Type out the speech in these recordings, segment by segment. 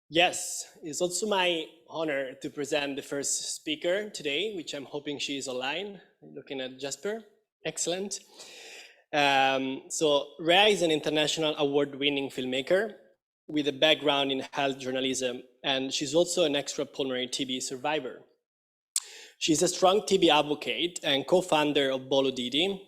Yes, it's also my honor to present the first speaker today, which I'm hoping she is online. Looking at Jasper, excellent. So Rhea is an international award-winning filmmaker with a background in health journalism, and she's also an extrapulmonary TB survivor. She's a strong TB advocate and co-founder of Bolo Didi,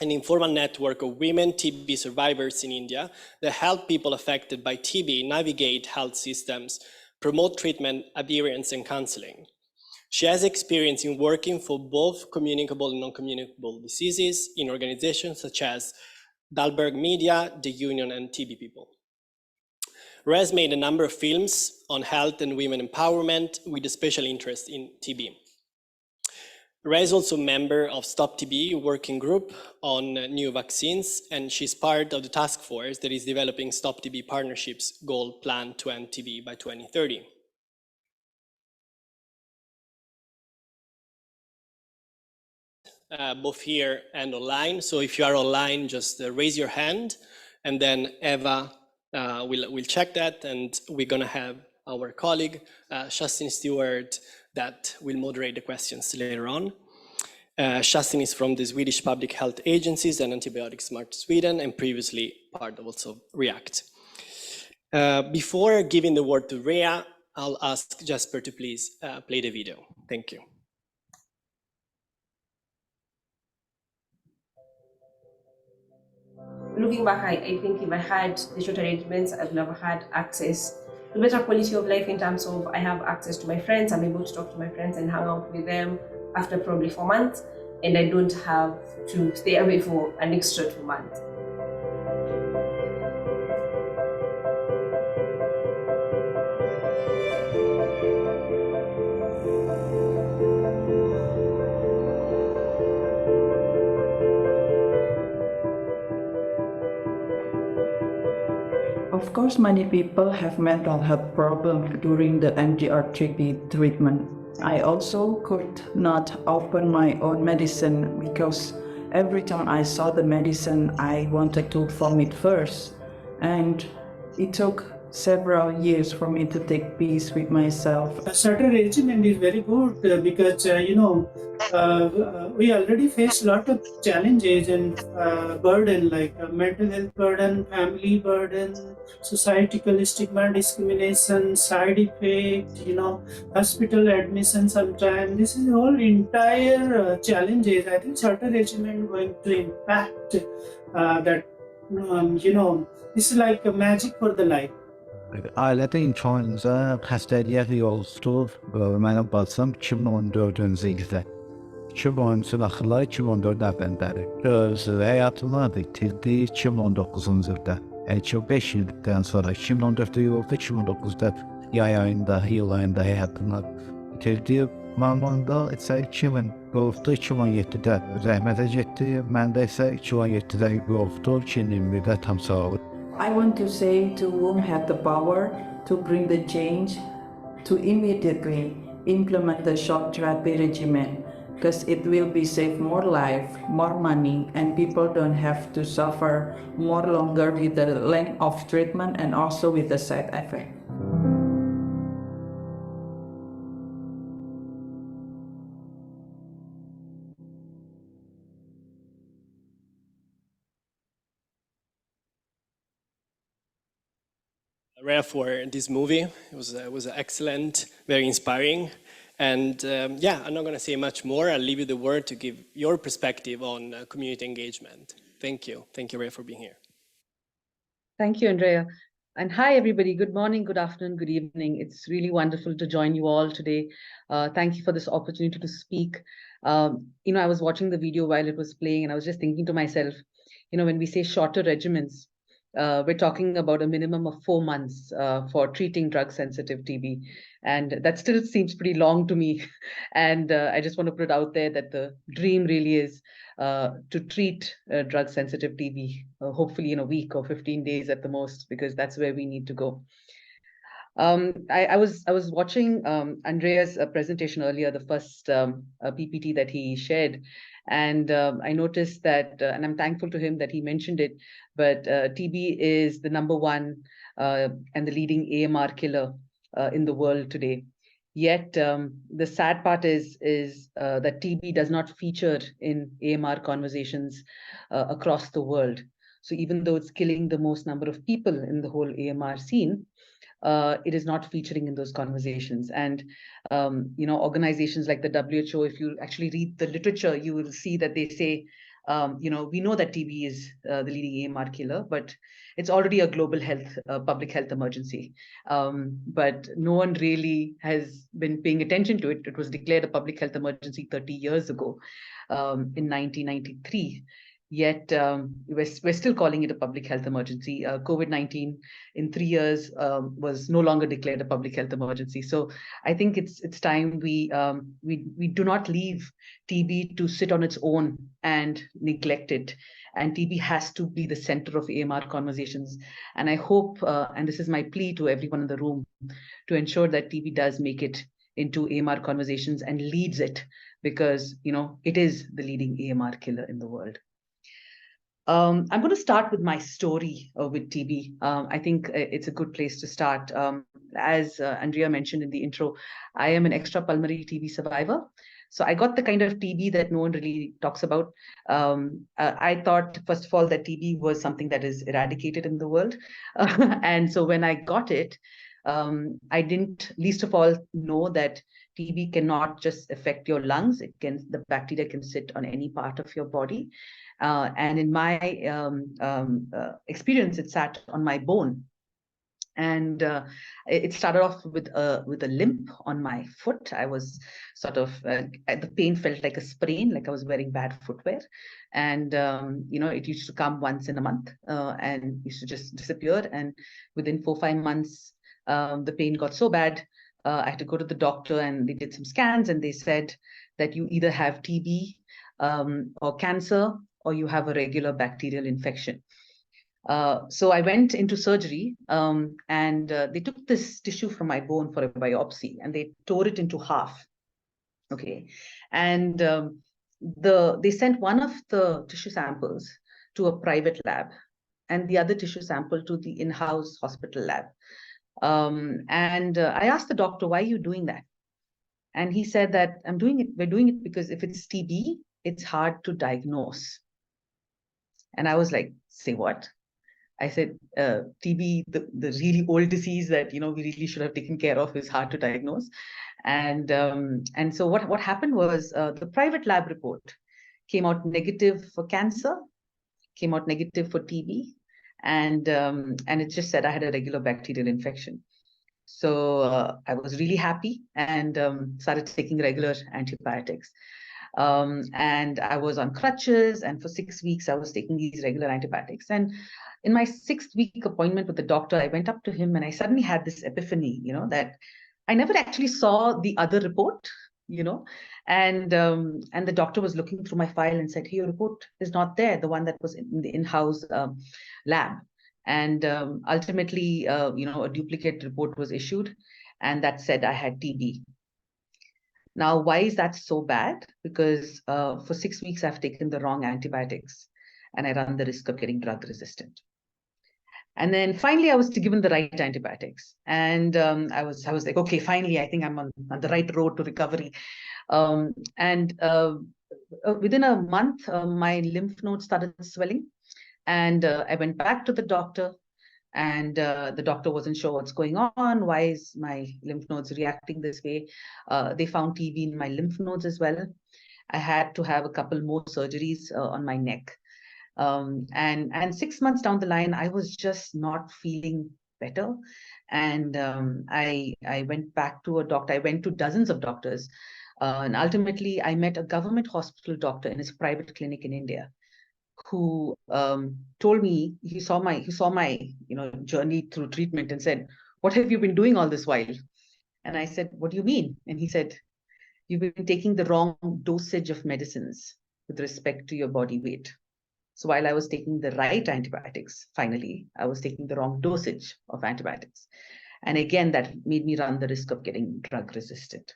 an informal network of women TB survivors in India that help people affected by TB navigate health systems, promote treatment, adherence, and counseling. She has experience in working for both communicable and non-communicable diseases in organizations such as Dalberg Media, The Union, and TB People. Rhea has made a number of films on health and women empowerment with a special interest in TB. Rhea is also a member of Stop TB working group on new vaccines, and she's part of the task force that is developing Stop TB partnerships goal plan to end TB by 2030. Both here and online. So if you are online, just raise your hand, and then Eva will check that, and we're gonna have our colleague, Shastin Stewart, that will moderate the questions later on. Shastin is from the Swedish Public Health Agencies and Antibiotic Smart Sweden, and previously part of also React. Before giving the word to Rhea, I'll ask Jasper to please play the video. Thank you. Looking back, I think if I had the short arrangements, I've never had access to better quality of life in terms of I have access to my friends, I'm able to talk to my friends and hang out with them after probably 4 months, and I don't have to stay away for an extra 2 months. Of course, many people have mental health problems during the MDR-TB treatment. I also could not open my own medicine because every time I saw the medicine, I wanted to vomit first. And it took several years for me to take peace with myself. A certain regimen is very good because, we already face a lot of challenges and burden, like mental health burden, family burden, societal stigma, discrimination, side effect, hospital admission sometimes. This is all entire challenges. I think certain regimen going to impact that, this is like a magic for the life. Ailede imkanınıza xəstəliyə oldu və mənə bacım 2014-cü ildə. 2013-cü axırları 2014 əvvəlləri. Öz həyatını bitirdi 2019-cu ildə. 5 ildən sonra 2014-də yoxdu, 2019-da yay ayında, yıl ayında həyatını bitirdi. Mamanda isə 2017-də rəhmətə getdi. Məndə isə 2017-də yoxdu, 2021-də tam sağoldu. I want to say to whom have the power to bring the change to immediately implement the shock therapy regimen, because it will be save more life, more money, and people don't have to suffer more longer with the length of treatment and also with the side effect. Rhea for this movie. It was excellent, very inspiring. And yeah, I'm not going to say much more. I'll leave you the word to give your perspective on community engagement. Thank you. Thank you, Rhea, for being here. Thank you, Andrea. And hi, everybody. Good morning, good afternoon, good evening. It's really wonderful to join you all today. Thank you for this opportunity to speak. I was watching the video while it was playing, and I was just thinking to myself, when we say shorter regimens, we're talking about a minimum of 4 months for treating drug-sensitive TB. And that still seems pretty long to me. And I just want to put it out there that the dream really is to treat drug-sensitive TB, hopefully in a week or 15 days at the most, because that's where we need to go. I was watching Andrea's presentation earlier, the first PPT that he shared, and I noticed that, and I'm thankful to him that he mentioned it, but TB is the #1 and the leading AMR killer in the world today. Yet the sad part is that TB does not feature in AMR conversations across the world. So even though it's killing the most number of people in the whole AMR scene, it is not featuring in those conversations. And organizations like the WHO, if you actually read the literature, you will see that they say, we know that TB is the leading AMR killer, but it's already a global public health emergency. But no one really has been paying attention to it. It was declared a public health emergency 30 years ago, in 1993. Yet we're still calling it a public health emergency. COVID-19 in 3 years was no longer declared a public health emergency. So I think it's time we do not leave TB to sit on its own and neglect it. And TB has to be the center of AMR conversations. And I hope, and this is my plea to everyone in the room, to ensure that TB does make it into AMR conversations and leads it, because it is the leading AMR killer in the world. I'm going to start with my story with TB. I think it's a good place to start. As Andrea mentioned in the intro, I am an extrapulmonary TB survivor. So I got the kind of TB that no one really talks about. I thought, first of all, that TB was something that is eradicated in the world. And so when I got it, I didn't, least of all, know that TB cannot just affect your lungs. The bacteria can sit on any part of your body. And in my experience, it sat on my bone. And it started off with a limp on my foot. I was sort of, the pain felt like a sprain, like I was wearing bad footwear. And, it used to come once in a month and used to just disappear. And within 4 or 5 months, the pain got so bad, I had to go to the doctor, and they did some scans, and they said that you either have TB or cancer, or you have a regular bacterial infection. So I went into surgery, and they took this tissue from my bone for a biopsy, and they tore it into half. Okay, and they sent one of the tissue samples to a private lab, and the other tissue sample to the in-house hospital lab. And I asked the doctor, "Why are you doing that?" And he said that we're doing it because if it's TB, it's hard to diagnose. And I was like, "Say what?" I said, TB, the really old disease that we really should have taken care of, is hard to diagnose. And so what happened was, the private lab report came out negative for cancer, came out negative for TB, and it just said I had a regular bacterial infection. So I was really happy and started taking regular antibiotics. And I was on crutches, and for 6 weeks I was taking these regular antibiotics. And in my 6th week appointment with the doctor, I went up to him and I suddenly had this epiphany, that I never actually saw the other report, and the doctor was looking through my file and said, "Hey, your report is not there, the one that was in the in-house lab." And ultimately, a duplicate report was issued, and that said I had TB. Now, why is that so bad? Because for 6 weeks, I've taken the wrong antibiotics, and I run the risk of getting drug resistant. And then finally, I was given the right antibiotics, and I was like, okay, finally, I think I'm on the right road to recovery. And within a month, my lymph nodes started swelling, and I went back to the doctor. And the doctor wasn't sure what's going on. Why is my lymph nodes reacting this way? They found TB in my lymph nodes as well. I had to have a couple more surgeries on my neck. And 6 months down the line, I was just not feeling better. And I went back to a doctor. I went to dozens of doctors. And ultimately, I met a government hospital doctor in his private clinic in India, who told me he saw my journey through treatment and said, "What have you been doing all this while?" And I said, "What do you mean?" And he said, "You've been taking the wrong dosage of medicines with respect to your body weight. So while I was taking the right antibiotics, finally, I was taking the wrong dosage of antibiotics." And again, that made me run the risk of getting drug resistant.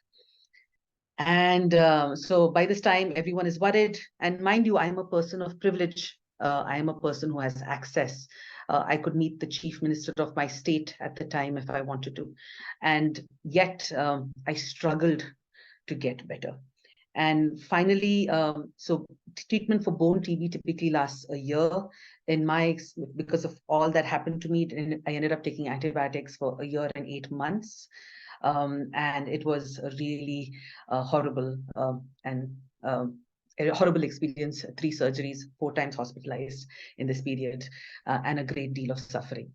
And so by this time, everyone is worried. And mind you, I'm a person of privilege. I am a person who has access. I could meet the chief minister of my state at the time if I wanted to. And yet I struggled to get better. And finally, so treatment for bone TB typically lasts a year. Because of all that happened to me, I ended up taking antibiotics for a year and 8 months. And it was a really horrible a horrible experience, 3 surgeries, 4 times hospitalized in this period, and a great deal of suffering.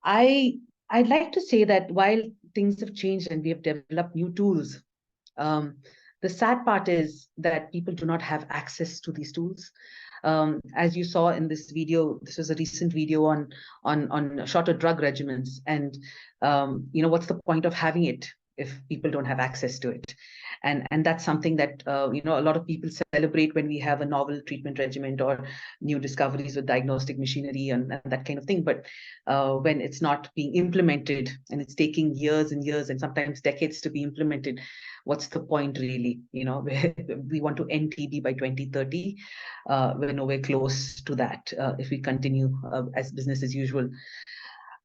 I'd like to say that while things have changed and we have developed new tools, the sad part is that people do not have access to these tools. As you saw in this video, this was a recent video on shorter drug regimens, and what's the point of having it if people don't have access to it? And that's something that a lot of people celebrate when we have a novel treatment regimen or new discoveries with diagnostic machinery and that kind of thing. But when it's not being implemented and it's taking years and years and sometimes decades to be implemented, what's the point really? We want to end TB by 2030. We're nowhere close to that if we continue as business as usual.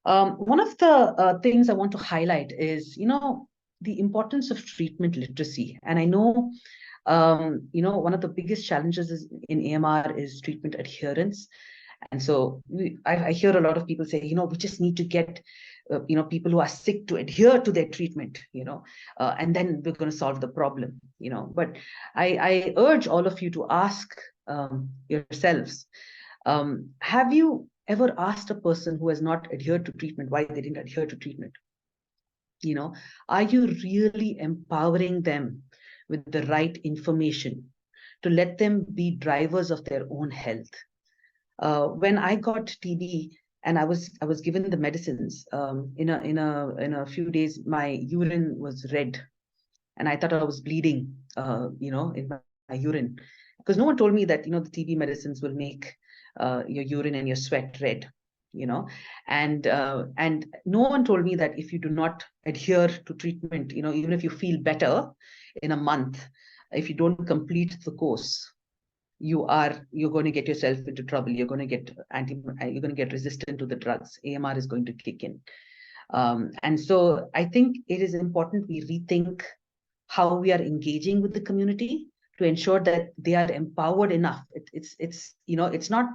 One of the things I want to highlight is, the importance of treatment literacy. And I know, one of the biggest challenges in AMR is treatment adherence. And so I hear a lot of people say, we just need to get, people who are sick to adhere to their treatment, and then we're going to solve the problem, But I urge all of you to ask yourselves, have you ever asked a person who has not adhered to treatment why they didn't adhere to treatment? Are you really empowering them with the right information to let them be drivers of their own health? When I got TB and I was given the medicines, in a few days, my urine was red, and I thought I was bleeding, in my urine, because no one told me that the TB medicines will make your urine and your sweat red. And no one told me that if you do not adhere to treatment, even if you feel better in a month, if you don't complete the course, you're going to get yourself into trouble. You're going to get resistant to the drugs. AMR is going to kick in. And so I think it is important we rethink how we are engaging with the community to ensure that they are empowered enough. It's not,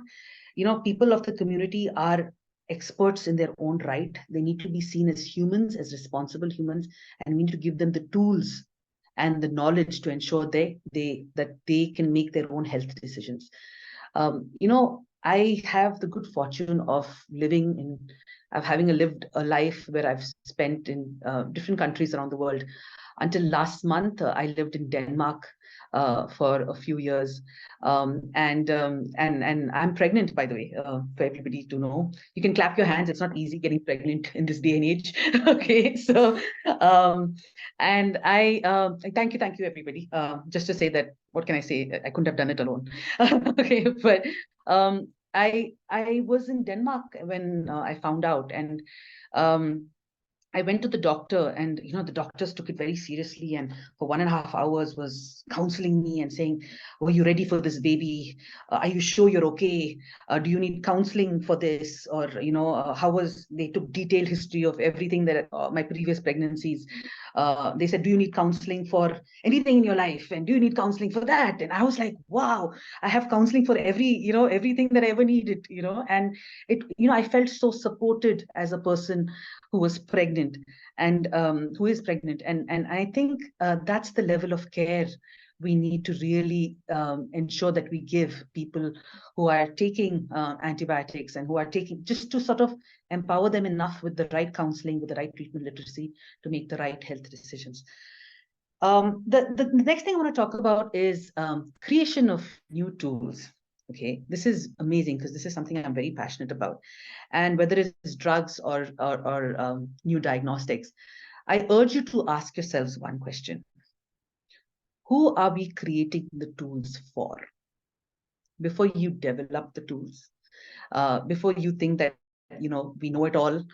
people of the community are experts in their own right. They need to be seen as humans, as responsible humans, and we need to give them the tools and the knowledge to ensure that they can make their own health decisions. I have the good fortune of having lived a life where I've spent in different countries around the world. Until last month, I lived in Denmark for a few years, and I'm pregnant, by the way, for everybody to know. You can clap your hands. It's not easy getting pregnant in this day and age. Okay, so and I thank you, everybody. Just to say that, what can I say? I couldn't have done it alone. Okay, but I was in Denmark when I found out, and I went to the doctor, and the doctors took it very seriously, and for 1.5 hours was counseling me and saying, "Are you ready for this baby? Are you sure you're okay? Do you need counseling for this?" Or they took detailed history of everything that my previous pregnancies. They said, "Do you need counseling for anything in your life? And do you need counseling for that?" And I was like, "Wow, I have counseling for everything that I ever needed." And I felt so supported as a person who was pregnant and who is pregnant. And I think that's the level of care we need to really ensure that we give people who are taking antibiotics and who are taking, just to sort of empower them enough with the right counseling, with the right treatment literacy to make the right health decisions. The next thing I want to talk about is creation of new tools. Okay, this is amazing because this is something I'm very passionate about. And whether it's drugs or new diagnostics, I urge you to ask yourselves one question. Who are we creating the tools for? Before you develop the tools, before you think that we know it all,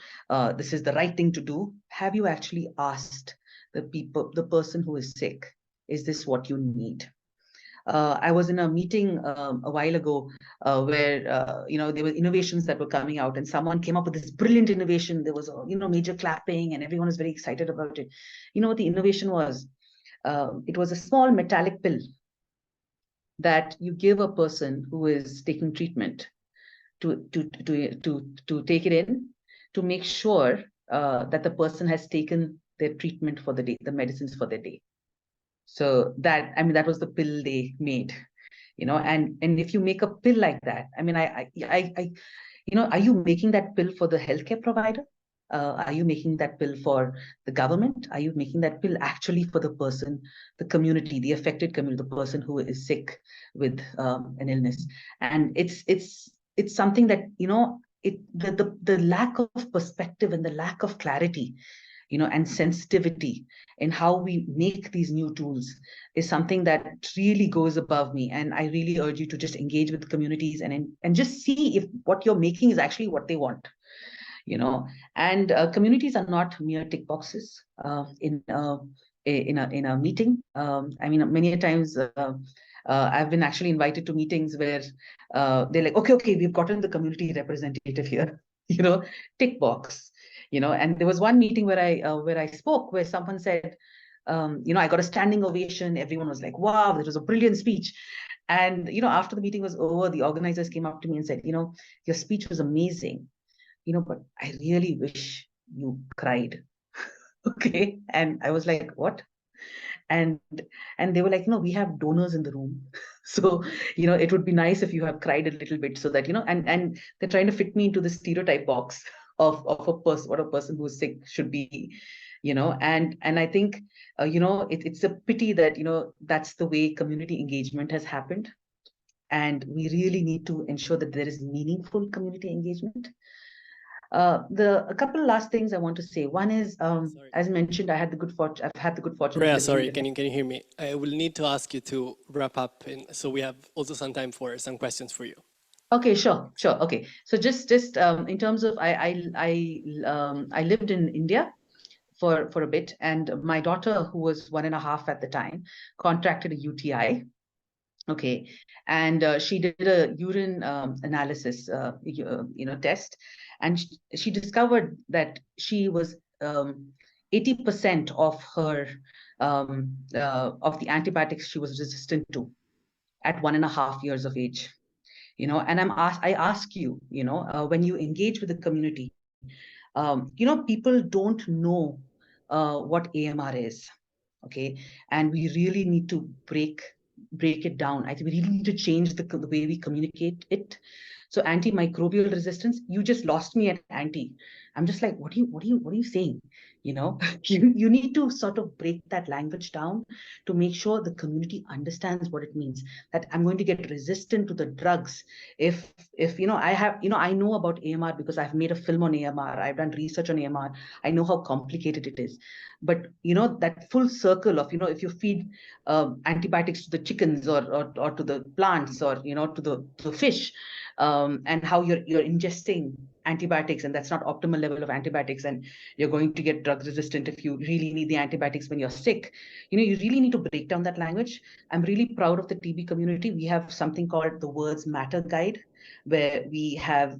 this is the right thing to do. Have you actually asked the person who is sick, is this what you need? I was in a meeting a while ago where there were innovations that were coming out, and someone came up with this brilliant innovation. There was major clapping, and everyone was very excited about it. You know what the innovation was? It was a small metallic pill that you give a person who is taking treatment to take it in, to make sure that the person has taken their treatment for the day, the medicines for the day. So that, I mean, that was the pill they made, and if you make a pill like that, I mean, are you making that pill for the healthcare provider? Are you making that pill for the government? Are you making that pill actually for the person, the community, the affected community, the person who is sick with an illness? And it's something that, the lack of perspective and the lack of clarity, and sensitivity in how we make these new tools is something that really goes above me. And I really urge you to just engage with the communities and just see if what you're making is actually what they want. And communities are not mere tick boxes in a meeting. I mean, many a times I've been actually invited to meetings where they're like, okay, we've gotten the community representative here, tick box. And there was one meeting where I spoke, where someone said, I got a standing ovation. Everyone was like, wow, that was a brilliant speech. And, after the meeting was over, the organizers came up to me and said, your speech was amazing, but I really wish you cried. Okay. And I was like, what? And they were like, we have donors in the room. So, it would be nice if you have cried a little bit, so that, and they're trying to fit me into the stereotype box of a person, what a person who is sick should be, and I think, it's a pity that, that's the way community engagement has happened. And we really need to ensure that there is meaningful community engagement. A couple of last things I want to say. One is, as mentioned, I've had the good fortune. Rhea, sorry, can you hear me? I will need to ask you to wrap up, so we have also some time for some questions for you. Okay, sure. Okay, so just in terms of, I lived in India for a bit, and my daughter, who was 1.5 at the time, contracted a UTI. Okay, and she did a urine analysis, test, and she discovered that she was 80% of her of the antibiotics she was resistant to at 1.5 years of age. And I ask you, when you engage with the community, people don't know what AMR is. Okay, and we really need to break it down. I think we really need to change the way we communicate it. So antimicrobial resistance, you just lost me at anti. I'm just like, what are you saying? You need to sort of break that language down to make sure the community understands what it means, that I'm going to get resistant to the drugs if I know about AMR because I've made a film on AMR, I've done research on AMR, I know how complicated it is. But that full circle of, if you feed antibiotics to the chickens or to the plants, or to the fish, and how you're ingesting antibiotics, and that's not optimal level of antibiotics, and you're going to get drug resistant if you really need the antibiotics when you're sick. You really need to break down that language. I'm really proud of the TB community. We have something called the Words Matter Guide, where we have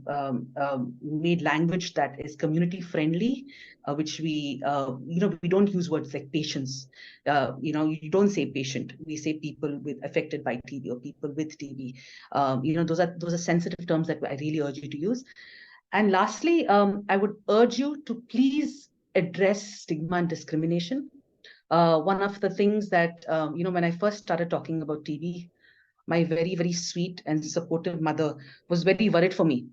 made language that is community friendly, which we don't use words like patients. You don't say patient. We say people affected by TB, or people with TB. Those are sensitive terms that I really urge you to use. And lastly, I would urge you to please address stigma and discrimination. One of the things that, when I first started talking about TB, my very, very sweet and supportive mother was very worried for me.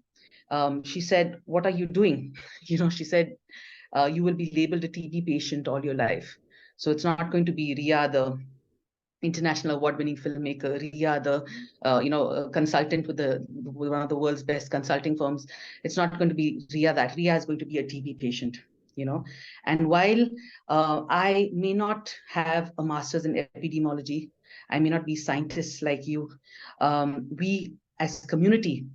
She said, what are you doing? She said, you will be labeled a TB patient all your life. So it's not going to be Rhea, the international award-winning filmmaker, Rhea, the consultant with one of the world's best consulting firms. It's not going to be Rhea that. Rhea is going to be a TB patient. And while I may not have a master's in epidemiology, I may not be scientists like you, we as a community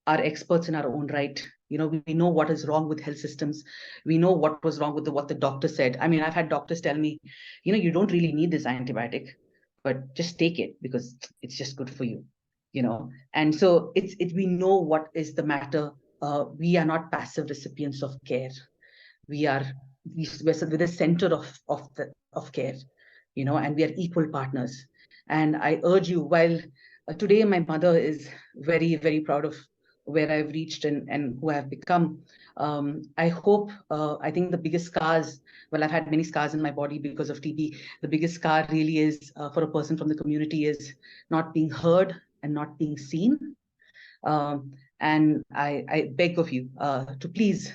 are experts in our own right. You know, we know what is wrong with health systems. We know what was wrong with what the doctor said. I mean, I've had doctors tell me, you know, you don't really need this antibiotic, but just take it because it's just good for you, you know. And so we know what is the matter. We are not passive recipients of care. We're the center of care, you know, and we are equal partners. And I urge you, while today my mother is very, very proud of where I've reached and who I've become, I hope, I think the biggest scars, well, I've had many scars in my body because of TB. The biggest scar really is for a person from the community is not being heard and not being seen. And I beg of you to please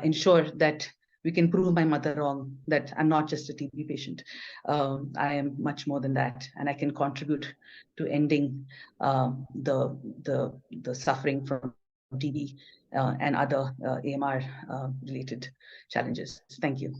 ensure that we can prove my mother wrong, that I'm not just a TB patient. I am much more than that, and I can contribute to ending the suffering from TB and other AMR related challenges. Thank you.